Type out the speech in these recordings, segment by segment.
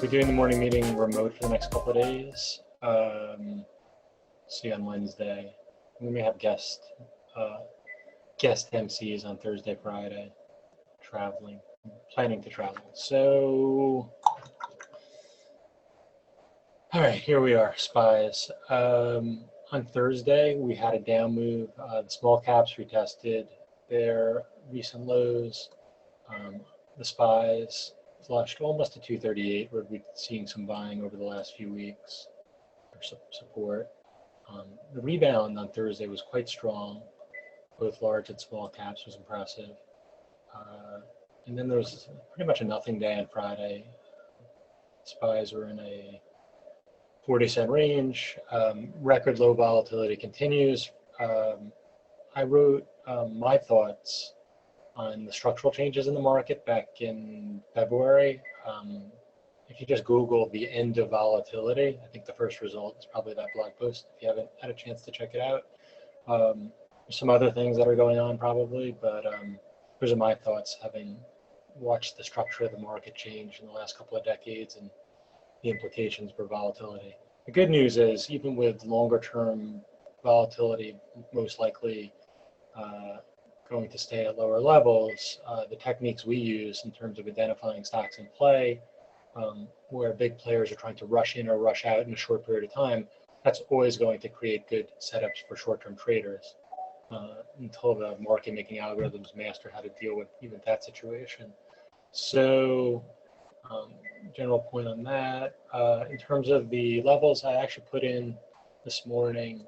We're doing the morning meeting remote for the next couple of days. See you on Wednesday. We may have guest MCs on Thursday, Friday, planning to travel. So, all right, here we are, SPYs. On Thursday, we had a down move. The small caps retested their recent lows. The SPYs flushed almost to 238, where we've been seeing some buying over the last few weeks, or support. The rebound on Thursday was quite strong. Both large and small caps was impressive. And then there was pretty much a nothing day on Friday. SPYs were in a 40-cent range. Record low volatility continues. I wrote my thoughts on the structural changes in the market back in February. If you just Google the end of volatility, I think the first result is probably that blog post, if you haven't had a chance to check it out. There's some other things that are going on probably, but those are my thoughts, having watched the structure of the market change in the last couple of decades and the implications for volatility. The good news is, even with longer term volatility most likely going to stay at lower levels, the techniques we use in terms of identifying stocks in play, where big players are trying to rush in or rush out in a short period of time, that's always going to create good setups for short-term traders until the market-making algorithms master how to deal with even that situation. So, general point on that. In terms of the levels, I actually put in this morning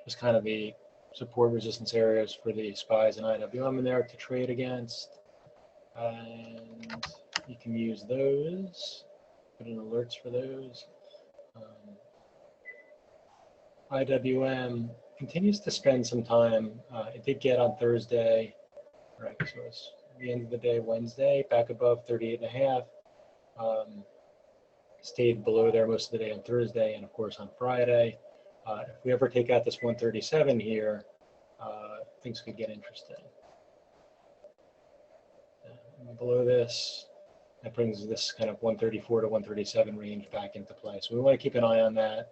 just kind of the support resistance areas for the SPYs and IWM in there to trade against. And you can use those, put in alerts for those. IWM continues to spend some time. It did get on Thursday, right? So it's the end of the day, Wednesday, back above 38.5. Stayed below there most of the day on Thursday, and of course on Friday. If we ever take out this 137 here, things could get interesting. Below this, that brings this kind of 134 to 137 range back into play. So we want to keep an eye on that.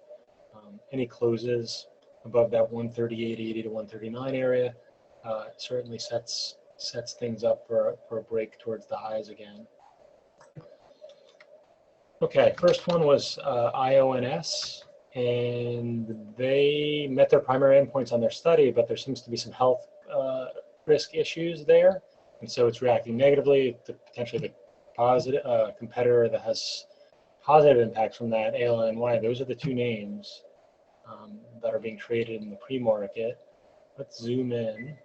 Any closes above that 138.80 to 139 area certainly sets things up for a break towards the highs again. Okay, first one was IONS, and they met their primary endpoints on their study, but there seems to be some health risk issues there, and so it's reacting negatively to potentially the positive competitor that has positive impacts from that, ALNY. Those are the two names that are being traded in the pre-market. Let's zoom in,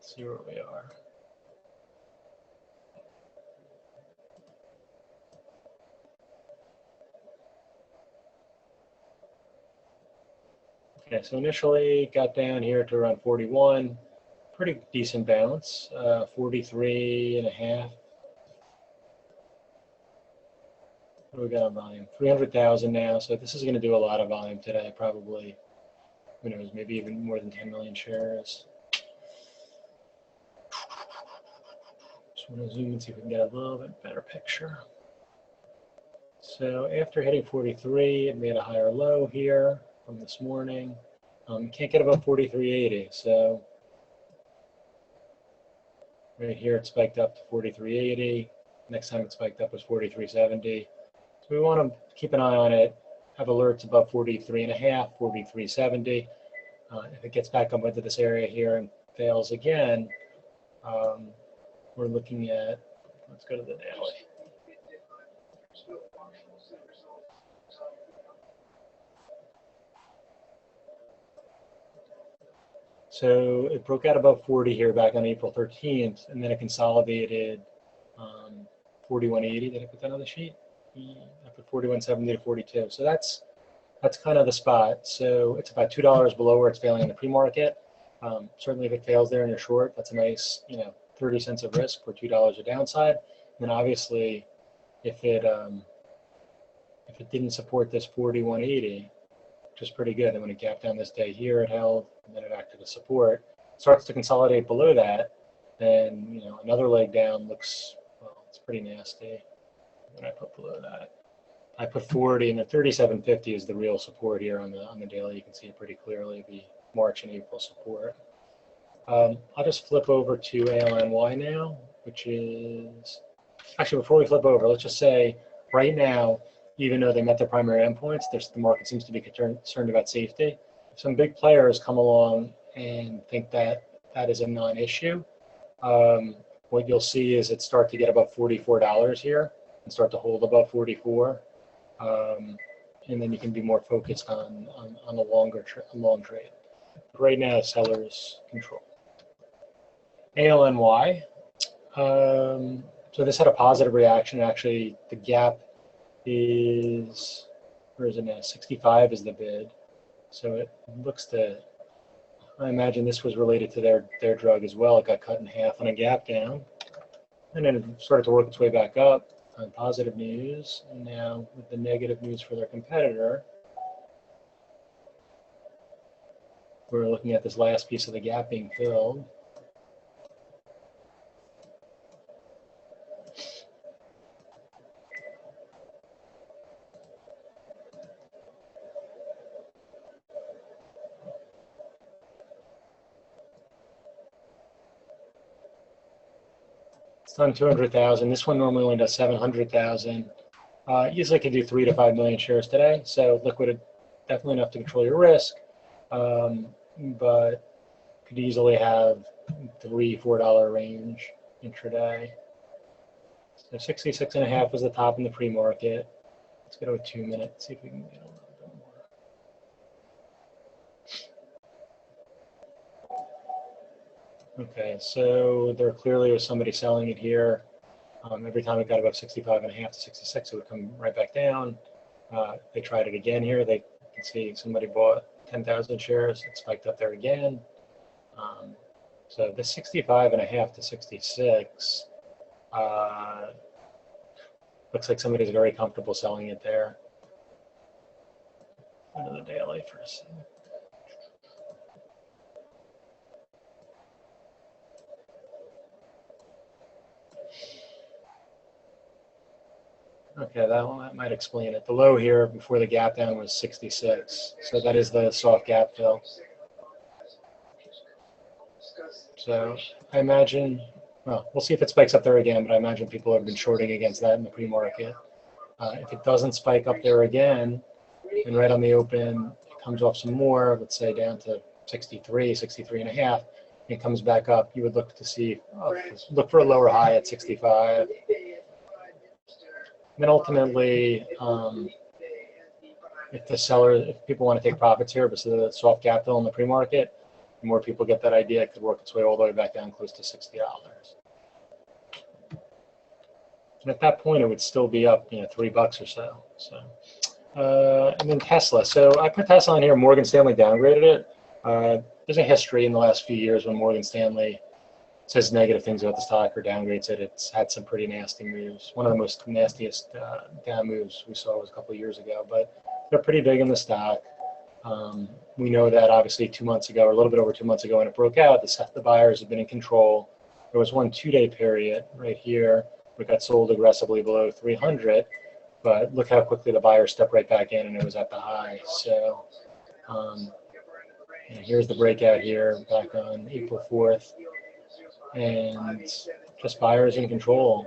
see where we are. Okay, so initially got down here to around 41, pretty decent bounce, 43.5. What do we got on volume? 300,000 now, so this is going to do a lot of volume today, probably, who knows, maybe even more than 10 million shares. Just want to zoom and see if we can get a little bit better picture. So after hitting 43, it made a higher low here from this morning. Can't get above 43.80, so right here it spiked up to 43.80. Next time it spiked up was 43.70. So we want to keep an eye on it, have alerts above 43.5, 43.70. If it gets back up into this area here and fails again, we're looking at, let's go to the daily. So it broke out above 40 here back on April 13th, and then it consolidated 41.80. Did I put that on the sheet? I put 41.70 to 42. So that's kind of the spot. So it's about $2 below where it's failing in the pre-market. Certainly, if it fails there and you're short, that's a nice, 30 cents of risk for $2 of downside. And then obviously, if it didn't support this 41.80, which is pretty good, and when it gapped down this day here, it held, and then it acted as support, starts to consolidate below that, then another leg down looks, well, it's pretty nasty. What did I put below that? I put 40, and the 37.50 is the real support here on the daily. You can see it pretty clearly, the March and April support. I'll just flip over to ALNY now, which is, actually before we flip over, let's just say right now, even though they met their primary endpoints, the market seems to be concerned about safety. Some big players come along and think that that is a non-issue. What you'll see is it start to get above $44 here and start to hold above 44. And then you can be more focused on a long trade. But right now, sellers control. ALNY. So this had a positive reaction. Actually, the gap is, where is it now? 65 is the bid. So it looks to, I imagine this was related to their drug as well. It got cut in half on a gap down. And then it started to work its way back up on positive news. And now with the negative news for their competitor, we're looking at this last piece of the gap being filled. It's done 200,000. This one normally only does 700,000. Usually can do 3 to 5 million shares today. So liquid, definitely enough to control your risk, but could easily have $3, $4 range intraday. So 66.5 was the top in the pre-market. Let's go to a 2 minute, see if we can get a little bit more. Okay, so there clearly was somebody selling it here. Every time it got above 65.5 to 66, it would come right back down. They tried it again here. They can see somebody bought 10,000 shares. It spiked up there again. So the 65.5 to 66 looks like somebody's very comfortable selling it there. Go to the daily for a second. Okay, that might explain it. The low here before the gap down was 66. So that is the soft gap fill. So I imagine, well, we'll see if it spikes up there again, but I imagine people have been shorting against that in the pre-market. If it doesn't spike up there again, and right on the open, it comes off some more, let's say down to 63, 63.5, and it comes back up, you would look to see, look for a lower high at 65. And then ultimately, if people want to take profits here, but so the soft gap fill in the pre-market, the more people get that idea, it could work its way all the way back down close to $60. And at that point, it would still be up, $3 or so. And then Tesla. So I put Tesla on here. Morgan Stanley downgraded it. There's a history in the last few years when Morgan Stanley says negative things about the stock or downgrades it. It's had some pretty nasty moves. One of the most nastiest down moves we saw was a couple of years ago, but they're pretty big in the stock. We know that obviously 2 months ago, or a little bit over 2 months ago when it broke out, the buyers have been in control. There was one 2-day period right here where it got sold aggressively below 300, but look how quickly the buyers stepped right back in and it was at the high. So here's the breakout here back on April 4th. And just buyers in control.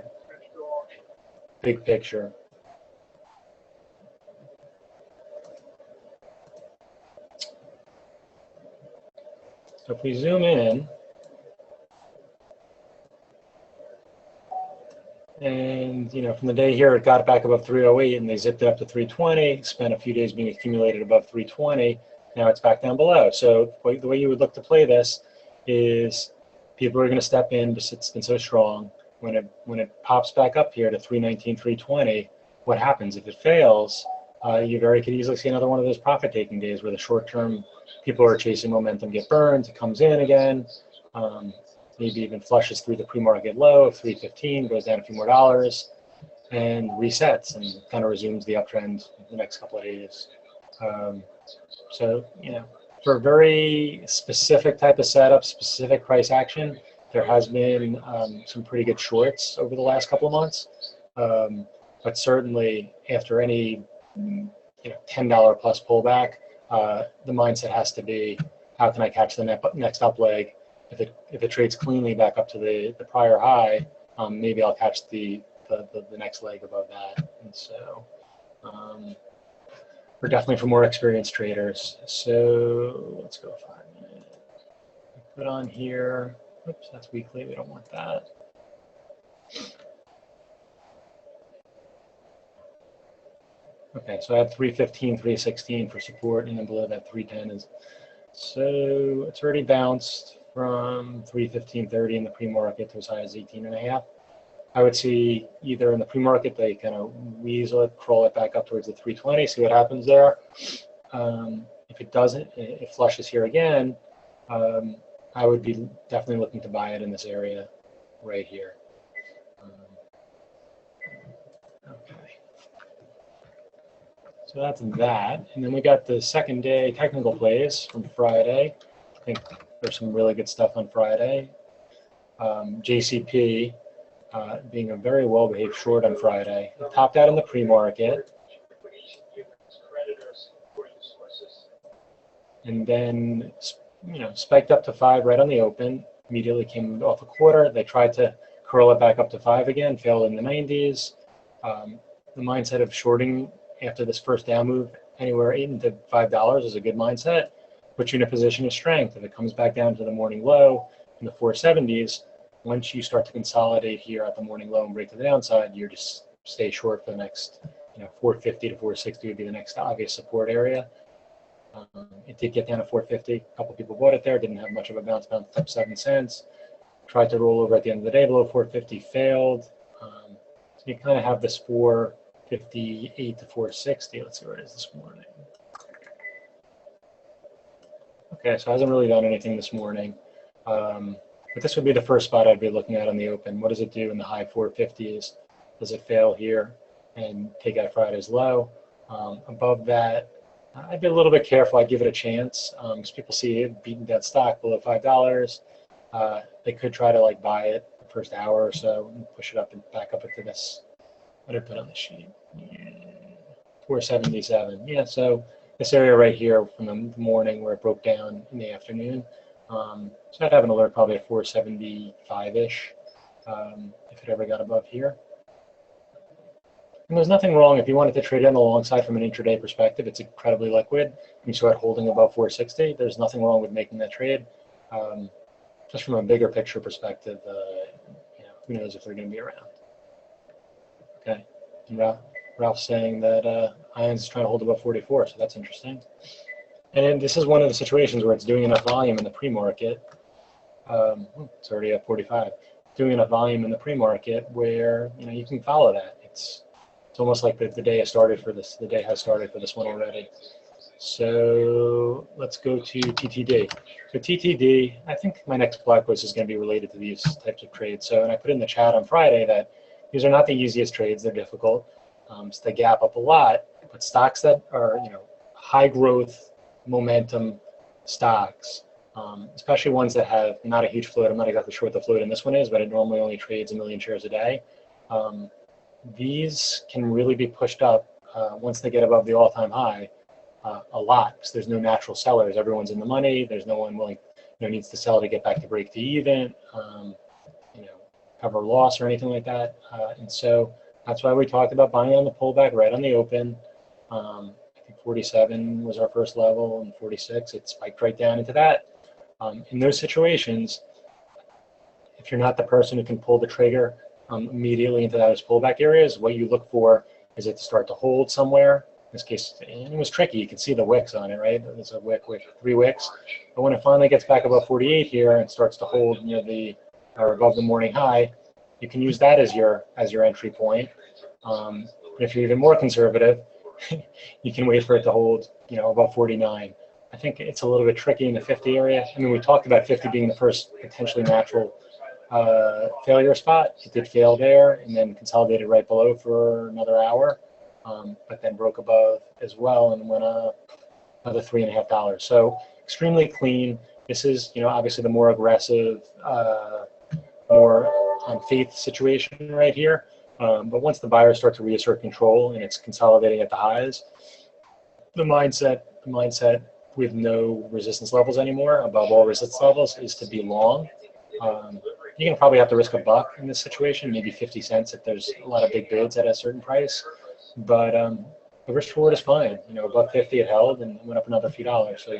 Big picture. So if we zoom in, and from the day here it got back above 308 and they zipped it up to 320, spent a few days being accumulated above 320, now it's back down below. So the way you would look to play this is people are going to step in because it's been so strong. When it pops back up here to 319, 320, what happens? If it fails, you could easily see another one of those profit-taking days where the short-term people are chasing momentum get burned. It comes in again, maybe even flushes through the pre-market low of 315, goes down a few more dollars, and resets and kind of resumes the uptrend in the next couple of days. So for a very specific type of setup, specific price action, there has been some pretty good shorts over the last couple of months. but certainly after any $10 plus pullback, the mindset has to be, how can I catch the next up leg? If it trades cleanly back up to the prior high, maybe I'll catch the next leg above that. And so we're definitely for more experienced traders. So let's go 5 minutes. Put on here. Oops, that's weekly. We don't want that. Okay, so I had 315, 316 for support, and then below that 310 is. So it's already bounced from 315.30 in the pre-market to as high as 18.5. I would see either in the pre-market they kind of weasel it, crawl it back up towards the 320, see what happens there. If it doesn't, it flushes here again, I would be definitely looking to buy it in this area right here. Okay. So that's that. And then we got the second day technical plays from Friday. I think there's some really good stuff on Friday. JCP being a very well-behaved short on Friday. It topped out in the pre-market. And then, spiked up to 5 right on the open. Immediately came off a quarter. They tried to curl it back up to 5 again, failed in the 90s. The mindset of shorting after this first down move, anywhere $8 to $5 is a good mindset. Puts you in a position of strength. If it comes back down to the morning low in the 470s, once you start to consolidate here at the morning low and break to the downside, you're just stay short for the next, 450 to 460 would be the next obvious support area. It did get down to 450. A couple people bought it there. Didn't have much of a bounce up 7 cents. Tried to roll over at the end of the day below 450, failed. So you kind of have this 458 to 460. Let's see where it is this morning. Okay, so it hasn't really done anything this morning. But this would be the first spot I'd be looking at on the open. What does it do in the high 450s? Does it fail here and take out Friday's low? Above that, I'd be a little bit careful. I'd give it a chance because people see it beating that stock below $5. They could try to buy it the first hour or so and push it up and back up into this. What did I put on the sheet? 477. Yeah, so this area right here from the morning where it broke down in the afternoon. So I'd have an alert probably at 475-ish if it ever got above here. And there's nothing wrong if you wanted to trade it on the long side from an intraday perspective. It's incredibly liquid. And you start holding above 460. There's nothing wrong with making that trade. Just from a bigger picture perspective, who knows if they're going to be around. Okay. And Ralph's saying that IONS is trying to hold above 44, so that's interesting. And this is one of the situations where it's doing enough volume in the pre-market. It's already at 45. Doing enough volume in the pre-market where you can follow that. It's almost like the day has started for this. The day has started for this one already. So let's go to TTD. So TTD, I think my next blog post is going to be related to these types of trades. So, and I put in the chat on Friday that these are not the easiest trades. They're difficult. So they gap up a lot. But stocks that are high growth, momentum stocks, especially ones that have not a huge float. I'm not exactly sure what the float in this one is, but it normally only trades 1 million shares a day. These can really be pushed up once they get above the all-time high a lot, because there's no natural sellers. Everyone's in the money. There's no one willing, needs to sell to get back to break to even, cover loss or anything like that. And so that's why we talked about buying on the pullback right on the open. I think 47 was our first level, and 46, it spiked right down into that. In those situations, if you're not the person who can pull the trigger immediately into those pullback areas, what you look for is it to start to hold somewhere. In this case, and it was tricky. You can see the wicks on it, right? There's a wick with 3 wicks. But when it finally gets back above 48 here and starts to hold near or above the morning high, you can use that as your entry point. But if you're even more conservative, you can wait for it to hold, above 49. I think it's a little bit tricky in the 50 area. I mean, we talked about 50 being the first potentially natural failure spot. It did fail there and then consolidated right below for another hour, but then broke above as well and went up another $3.50. So extremely clean. This is, obviously the more aggressive, more on faith situation right here. But once the buyers start to reassert control and it's consolidating at the highs, the mindset with no resistance levels anymore, above all resistance levels, is to be long. You can probably have to risk $1 in this situation, maybe 50 cents if there's a lot of big bids at a certain price. But the risk reward is fine. $1.50 it held and went up another few dollars. So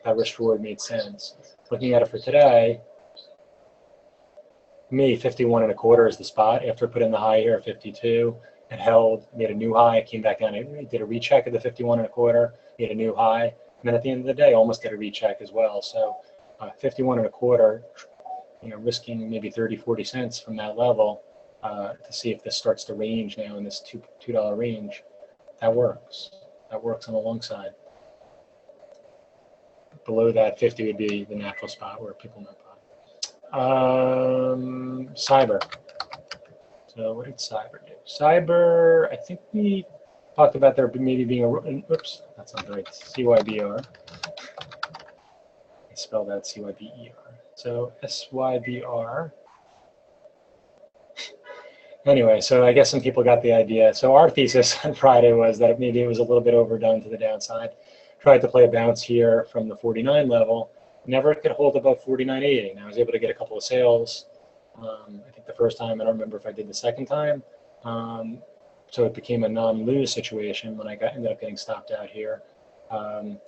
that risk reward made sense. Looking at it for today, me, 51.25 is the spot. After I put in the high here at 52, it held, made a new high, came back down. It did a recheck of the 51.25, made a new high. And then at the end of the day, almost did a recheck as well. So 51.25, risking maybe 30, 40 cents from that level to see if this starts to range now in this $2 range. That works. That works on the long side. Below that, 50 would be the natural spot where people might buy. Cyber. So what did Cyber do? Cyber, I think we talked about there maybe being oops, that's not right, CYBR. I spelled out CYBER. So SYBR. Anyway, so I guess some people got the idea. So our thesis on Friday was that maybe it was a little bit overdone to the downside. Tried to play a bounce here from the 49 level. Never could hold above 49.80. And I was able to get a couple of sales. I think the first time, I don't remember if I did the second time. So it became a non-lose situation when I ended up getting stopped out here. And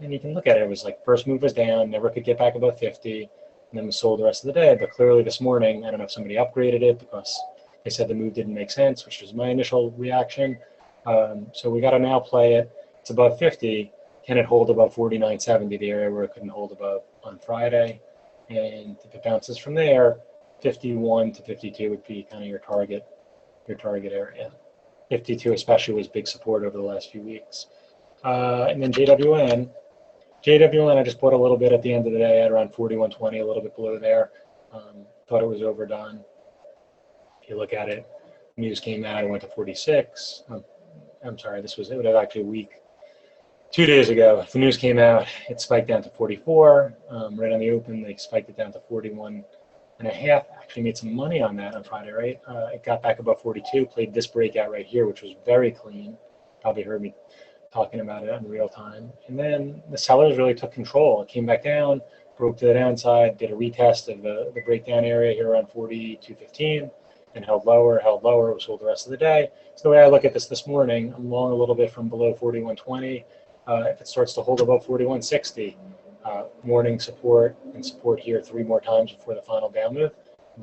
you can look at it, it was like first move was down, never could get back above 50, and then was sold the rest of the day. But clearly this morning, I don't know if somebody upgraded it because they said the move didn't make sense, which was my initial reaction. So we got to now play it. It's above 50. Can it hold above 49.70, the area where it couldn't hold above on Friday? And if it bounces from there, 51 to 52 would be kind of your target area. 52 especially was big support over the last few weeks. And then JWN I just bought a little bit at the end of the day at around 41.20, a little bit below there. Thought it was overdone. If you look at it, news came out, it went to 46. I'm sorry, it was actually a week. 2 days ago, the news came out, it spiked down to 44. Right on the open, they spiked it down to 41.5. Actually made some money on that on Friday, right? It got back above 42, played this breakout right here, which was very clean. Probably heard me talking about it in real time. And then the sellers really took control. It came back down, broke to the downside, did a retest of the breakdown area here around 42.15, and held lower, was sold the rest of the day. So the way I look at this morning, I'm long a little bit from below 41.20. If it starts to hold above 41.60, morning support and support here 3 more times before the final down move,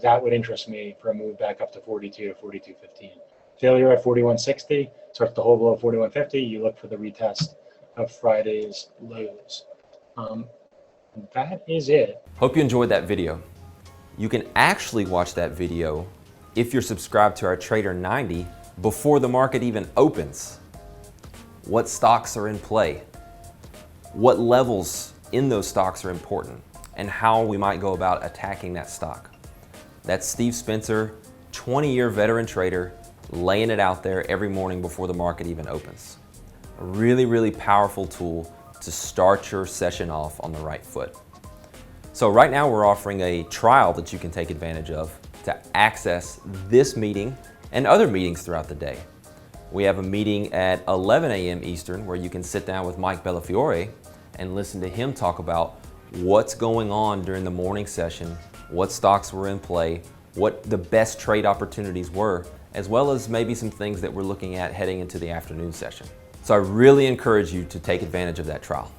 that would interest me for a move back up to 42 to 42.15. Failure at 41.60, starts to hold below 41.50, you look for the retest of Friday's lows. That is it. Hope you enjoyed that video. You can actually watch that video if you're subscribed to our Trader 90 before the market even opens. What stocks are in play, what levels in those stocks are important, and how we might go about attacking that stock. That's Steve Spencer, 20-year veteran trader, laying it out there every morning before the market even opens. A really, really powerful tool to start your session off on the right foot. So right now we're offering a trial that you can take advantage of to access this meeting and other meetings throughout the day. We have a meeting at 11 a.m. Eastern where you can sit down with Mike Bellafiore and listen to him talk about what's going on during the morning session, what stocks were in play, what the best trade opportunities were, as well as maybe some things that we're looking at heading into the afternoon session. So I really encourage you to take advantage of that trial.